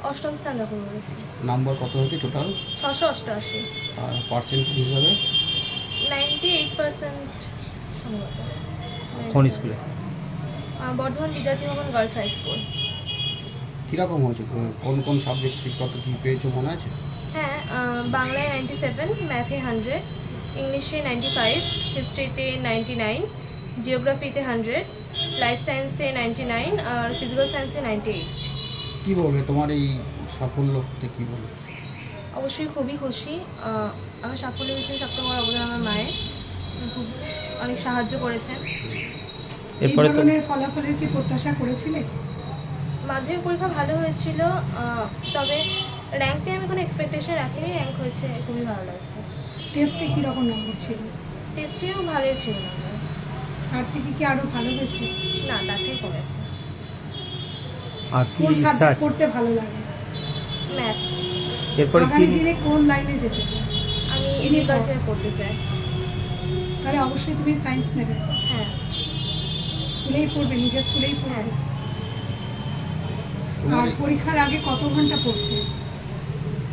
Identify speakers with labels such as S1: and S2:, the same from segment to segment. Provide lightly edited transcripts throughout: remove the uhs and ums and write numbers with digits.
S1: অষ্টম স্থান দখল করেছি।
S2: নাম্বার কত হয়েছে টোটাল?
S1: 688।
S2: আর পার্সেন্টেজ হিসাবে
S1: 98% সম্ভবত।
S3: কোন স্কুলে?
S1: বর্ধমান বিদ্যার্থী ভবন গার্লস হাই স্কুল।
S2: কীরকম হয়েছে, কোন কোন সাবজেক্টে কত কী পেয়েছো মনে আছে?
S1: হ্যাঁ, বাংলায় 97, ম্যাথে 100, ইংলিশে 95, হিস্ট্রিতে 99, জিওগ্রাফিতে 100, লাইফ সায়েন্সে 99 আর ফিজিক্যাল সায়েন্সে 98।
S2: কী বলবে তোমার এই সাফল্যতে, কী বলবে?
S1: অবশ্যই খুবই খুশি। আমার সাফল্য পেছনে সবচেয়ে বড় অবদান আমার মায়ের, খুব অনেক সাহায্য করেছেন।
S3: এরপরে তো
S4: ফলাফলের কি প্রত্যাশা করেছিলে?
S1: মাধ্যমিক পরীক্ষা ভালো হয়েছিল, তবে র্যাঙ্ক নিয়ে আমি কোনো এক্সপেকটেশন রাখিনি। র্যাঙ্ক হয়েছে, খুবই ভালো লাগছে।
S4: টেস্টে কীরকম নম্বর ছিল?
S1: টেস্টেও ভালোই ছিল নম্বর।
S4: তার থেকে কি আরও ভালো হয়েছে?
S1: না, তার থেকে কমেছে।
S3: আর কি
S4: কোন
S3: ইচ্ছা
S4: সাবজেক্ট
S3: আছে
S4: পড়তে ভালো লাগে?
S1: ম্যাথ।
S3: এরপরে কি?
S4: আগামী দিনে কোন লাইনে যেতে চাও?
S1: আমি এগ্রিকালচার পড়তে চাই।
S4: তাহলে অবশ্যই তুমি সায়েন্স নেবে।
S1: হ্যাঁ।
S4: স্কুলেই পড়বে, নিজের স্কুলেই
S1: হ্যাঁ।
S4: পড়বে। আর পরীক্ষার আগে কত ঘন্টা পড়তে?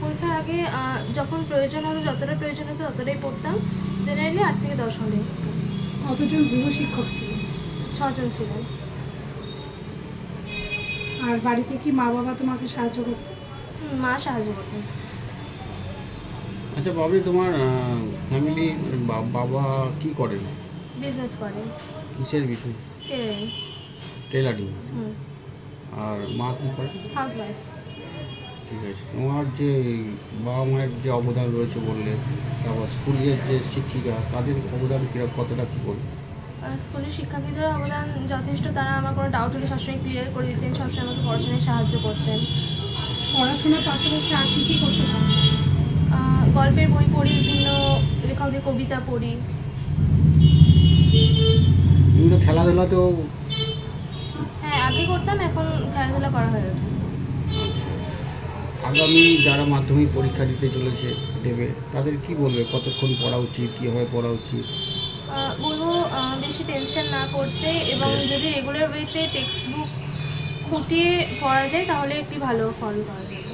S1: পরীক্ষার আগে যখন প্রয়োজন হতো, যতটা প্রয়োজন হতো ততটাই পড়তাম। জেনারেলি 8 থেকে 10 ঘন্টা পড়তাম।
S4: কতজন গৃহশিক্ষক ছিল?
S1: 6 জন ছিলেন।
S4: আর বাড়িতে কি মা বাবা তোমাকে সাহায্য করতো?
S1: মা সাহায্য করতেন।
S2: আচ্ছা বাবলি, তোমার ফ্যামিলি বাবা কি করেন?
S1: বিজনেস করেন।
S2: কিসের বিজনেস?
S1: টেলারিং।
S2: টেলারিং। আর মা কী করে?
S1: হাউসওয়াইফ।
S2: ঠিক আছে। তোমার যে বাবা মায়ের যে অবদান রয়েছে বললে, তারপর স্কুলের যে শিক্ষিকা, তাদের অবদান কীরকম, কতটা কী করবে?
S1: স্কুলের শিক্ষার্থীদের অবদান যথেষ্ট। তারা আমার কোনো ডাউট হলে সবসময় ক্লিয়ার করে দিতেন, সবসময় আমাকে পড়াশোনায় সাহায্য করতেন।
S4: পড়াশোনার পাশাপাশি আর কী কী করতে পারো?
S1: গল্পের বই পড়ি, বিভিন্ন লেখকদের কবিতা পড়ি।
S2: তুমি তো খেলাধুলাতেও?
S1: হ্যাঁ, আগে করতাম, এখন খেলাধুলা করা হয়ে ওঠে।
S2: আগামী যারা মাধ্যমিক পরীক্ষা দিতে চলেছে, দেবে, তাদের কি বলবে, কতক্ষণ পড়া উচিত, কীভাবে পড়া উচিত?
S1: বলবো বেশি টেনশন না করতে, এবং যদি রেগুলার ওয়েতে টেক্সট বুক খুঁটিয়ে পড়া যায় তাহলে একটি ভালো ফল পাওয়া যায়।